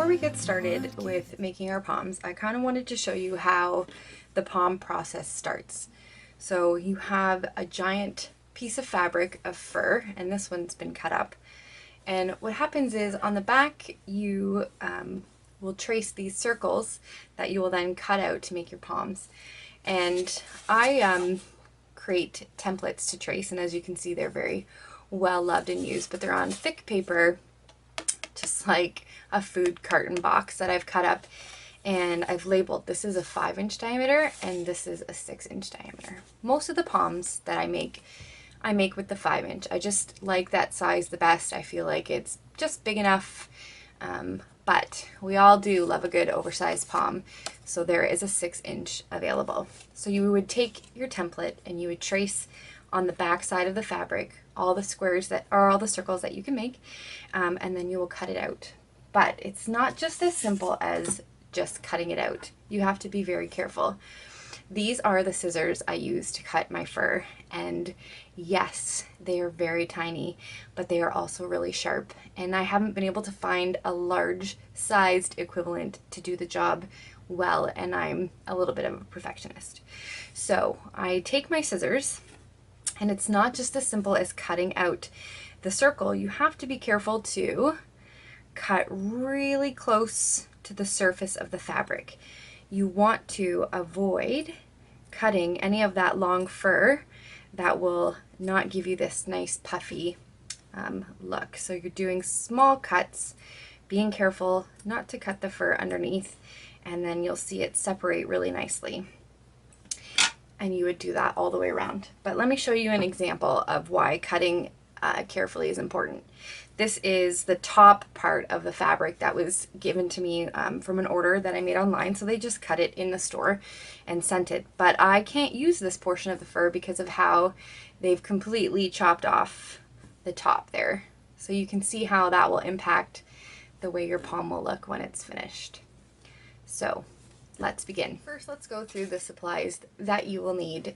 before we get started with making our poms, I kind of wanted to show you how the pom process starts. So you have a giant piece of fabric of fur, and this one's been cut up. And what happens is on the back, you will trace these circles that you will then cut out to make your poms. And I create templates to trace, and as you can see, they're very well loved and used, but they're on thick paper, just like a food carton box that I've cut up, and I've labeled this is a 5-inch diameter and this is a 6-inch diameter. Most of the poms that I make with the 5-inch. I just like that size the best. I feel like it's just big enough, but we all do love a good oversized pom, so there is a 6-inch available. So you would take your template and you would trace on the back side of the fabric all the squares that are all the circles that you can make, and then you will cut it out. But it's not just as simple as just cutting it out. You have to be very careful. These are the scissors I use to cut my fur, and yes, they are very tiny, but they are also really sharp, and I haven't been able to find a large sized equivalent to do the job well, and I'm a little bit of a perfectionist. So I take my scissors, and it's not just as simple as cutting out the circle. You have to be careful to cut really close to the surface of the fabric. You want to avoid cutting any of that long fur that will not give you this nice puffy look. So you're doing small cuts, being careful not to cut the fur underneath, and then you'll see it separate really nicely. And you would do that all the way around. But let me show you an example of why cutting carefully is important. This is the top part of the fabric that was given to me from an order that I made online. So they just cut it in the store and sent it. But I can't use this portion of the fur because of how they've completely chopped off the top there. So you can see how that will impact the way your pom will look when it's finished. So let's begin. First, let's go through the supplies that you will need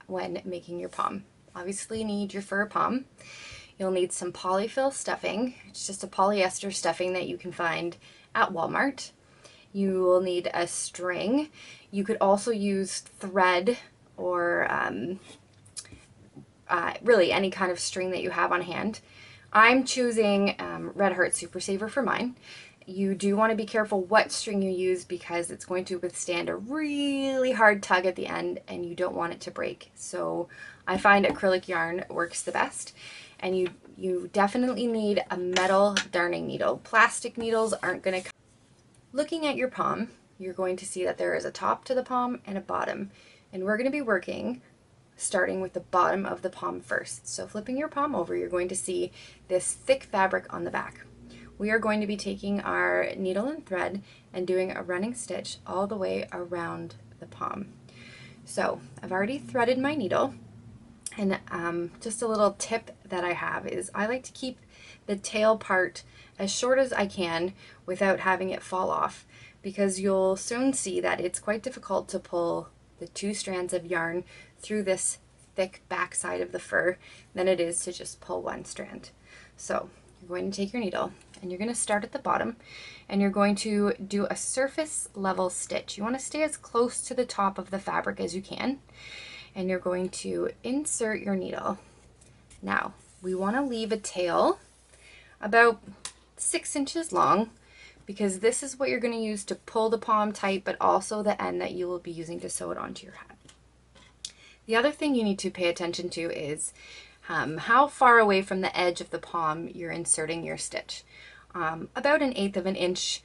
when making your pom. Obviously, you need your fur pom. You'll need some polyfill stuffing. It's just a polyester stuffing that you can find at Walmart. You will need a string. You could also use thread or really any kind of string that you have on hand. I'm choosing Red Heart Super Saver for mine. You do want to be careful what string you use because it's going to withstand a really hard tug at the end and you don't want it to break. So I find acrylic yarn works the best. And you definitely need a metal darning needle. Plastic needles aren't going to cut. Looking at your pom, you're going to see that there is a top to the pom and a bottom. And we're going to be working starting with the bottom of the pom first. So flipping your pom over, you're going to see this thick fabric on the back. We are going to be taking our needle and thread and doing a running stitch all the way around the pom. So I've already threaded my needle. And just a little tip that I have is I like to keep the tail part as short as I can without having it fall off, because you'll soon see that it's quite difficult to pull the 2 strands of yarn through this thick back side of the fur than it is to just pull 1 strand. So you're going to take your needle and you're going to start at the bottom and you're going to do a surface level stitch. You want to stay as close to the top of the fabric as you can. And you're going to insert your needle. Now, we want to leave a tail about 6 inches long because this is what you're going to use to pull the pom tight, but also the end that you will be using to sew it onto your hat. The other thing you need to pay attention to is how far away from the edge of the pom you're inserting your stitch. About 1/8 of an inch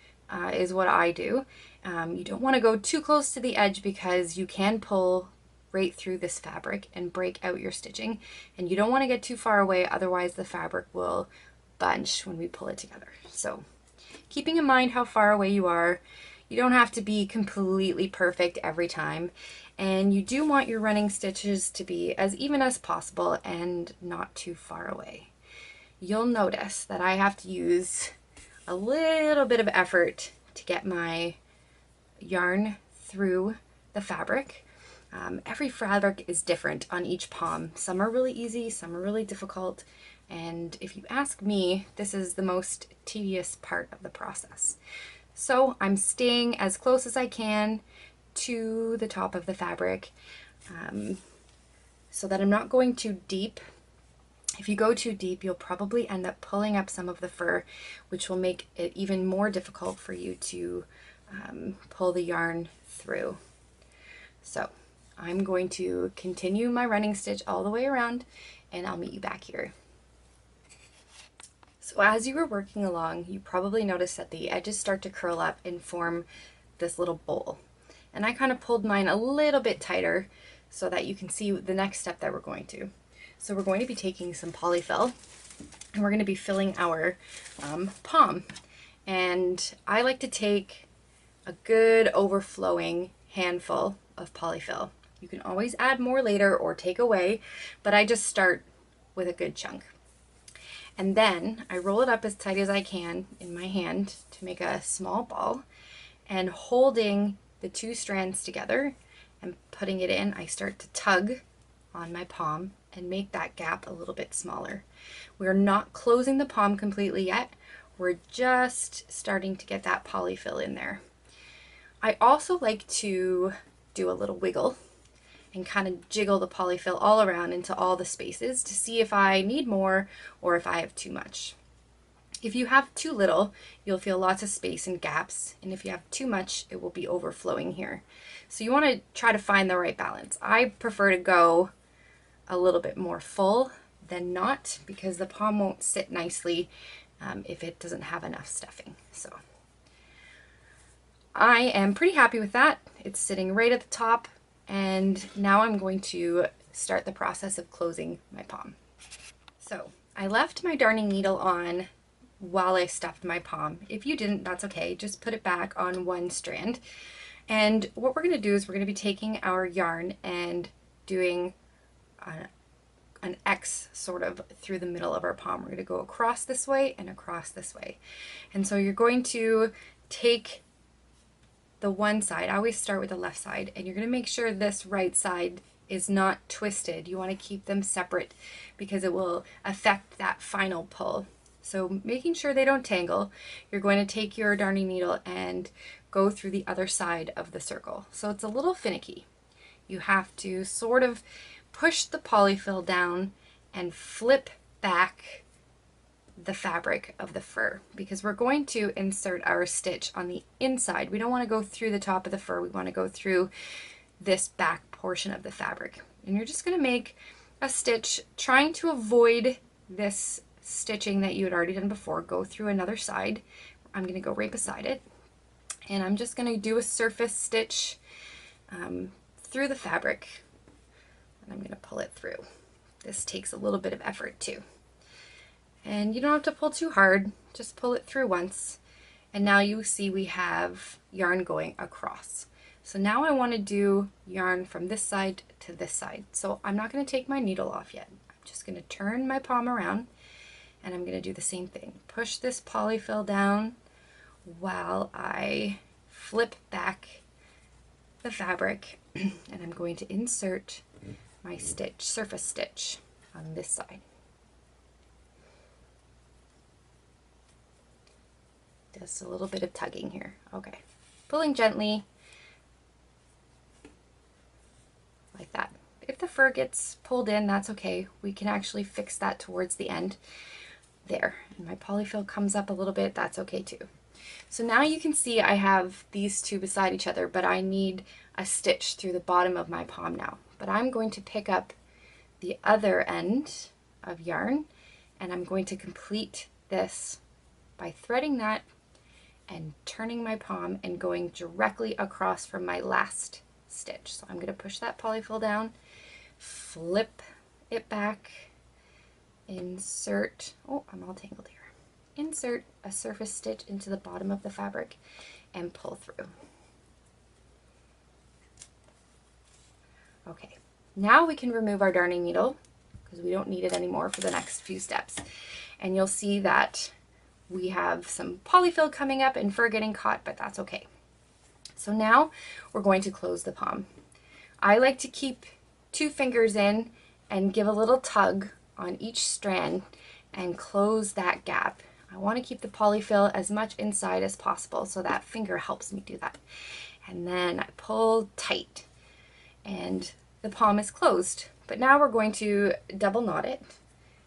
is what I do. You don't want to go too close to the edge because you can pull right through this fabric and break out your stitching, and you don't want to get too far away, otherwise the fabric will bunch when we pull it together. So keeping in mind how far away you are, you don't have to be completely perfect every time, and you do want your running stitches to be as even as possible and not too far away. You'll notice that I have to use a little bit of effort to get my yarn through the fabric. Every fabric is different on each pom. Some are really easy, some are really difficult, and if you ask me, this is the most tedious part of the process. So I'm staying as close as I can to the top of the fabric so that I'm not going too deep. If you go too deep, you'll probably end up pulling up some of the fur, which will make it even more difficult for you to pull the yarn through. So I'm going to continue my running stitch all the way around, and I'll meet you back here. So as you were working along, you probably noticed that the edges start to curl up and form this little bowl. And I kind of pulled mine a little bit tighter so that you can see the next step that we're going to. So we're going to be taking some polyfill, and we're going to be filling our pom. And I like to take a good overflowing handful of polyfill. You can always add more later or take away, but I just start with a good chunk. And then I roll it up as tight as I can in my hand to make a small ball, and holding the two strands together and putting it in, I start to tug on my pom and make that gap a little bit smaller. We're not closing the pom completely yet. We're just starting to get that polyfill in there. I also like to do a little wiggle and kind of jiggle the polyfill all around into all the spaces to see if I need more or if I have too much. If you have too little, you'll feel lots of space and gaps, and if you have too much, it will be overflowing here. So you want to try to find the right balance. I prefer to go a little bit more full than not, because the pom won't sit nicely if it doesn't have enough stuffing. So I am pretty happy with that. It's sitting right at the top, and now I'm going to start the process of closing my pom. So I left my darning needle on while I stuffed my pom. If you didn't, that's okay. Just put it back on one strand. And what we're going to do is we're going to be taking our yarn and doing an X sort of through the middle of our pom. We're going to go across this way and across this way. And so you're going to take the one side, I always start with the left side, and you're going to make sure this right side is not twisted. You want to keep them separate because it will affect that final pull. So making sure they don't tangle, you're going to take your darning needle and go through the other side of the circle. So it's a little finicky. You have to sort of push the polyfill down and flip back the fabric of the fur, because we're going to insert our stitch on the inside. We don't want to go through the top of the fur. We want to go through this back portion of the fabric. And you're just going to make a stitch trying to avoid this stitching that you had already done before. Go through another side. I'm going to go right beside it, and I'm just going to do a surface stitch through the fabric, and I'm going to pull it through. This takes a little bit of effort too. And you don't have to pull too hard, just pull it through once. And now you see we have yarn going across. So now I want to do yarn from this side to this side. So I'm not going to take my needle off yet. I'm just going to turn my pom around, and I'm going to do the same thing. Push this polyfill down while I flip back the fabric, and I'm going to insert my stitch, surface stitch on this side. Just a little bit of tugging here. Okay, pulling gently like that. If the fur gets pulled in, that's okay. We can actually fix that towards the end there. And my polyfill comes up a little bit, that's okay too. So now you can see I have these two beside each other, but I need a stitch through the bottom of my pom now. But I'm going to pick up the other end of yarn, and I'm going to complete this by threading that and turning my pom and going directly across from my last stitch. So I'm going to push that polyfill down, flip it back, insert, oh, I'm all tangled here, insert a surface stitch into the bottom of the fabric and pull through. Okay, now we can remove our darning needle because we don't need it anymore for the next few steps. And you'll see that we have some polyfill coming up and fur getting caught, but that's okay. So now we're going to close the pom. I like to keep 2 fingers in and give a little tug on each strand and close that gap. I want to keep the polyfill as much inside as possible, so that finger helps me do that. And then I pull tight and the palm is closed. But now we're going to double knot it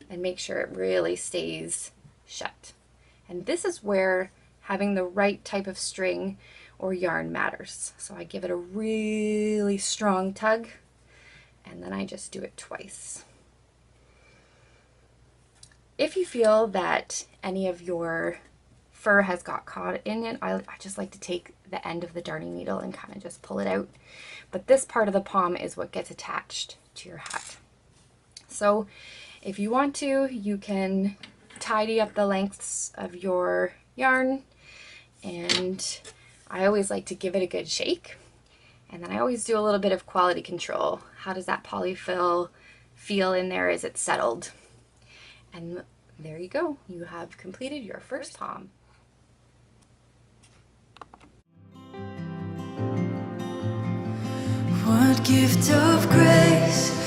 and make sure it really stays shut. And this is where having the right type of string or yarn matters. So I give it a really strong tug, and then I just do it twice. If you feel that any of your fur has got caught in it, I just like to take the end of the darning needle and kind of just pull it out. But this part of the pom is what gets attached to your hat. So if you want to, you can tidy up the lengths of your yarn, and I always like to give it a good shake. And then I always do a little bit of quality control. How does that polyfill feel in there? Is it settled? And there you go. You have completed your first pom. What gift of grace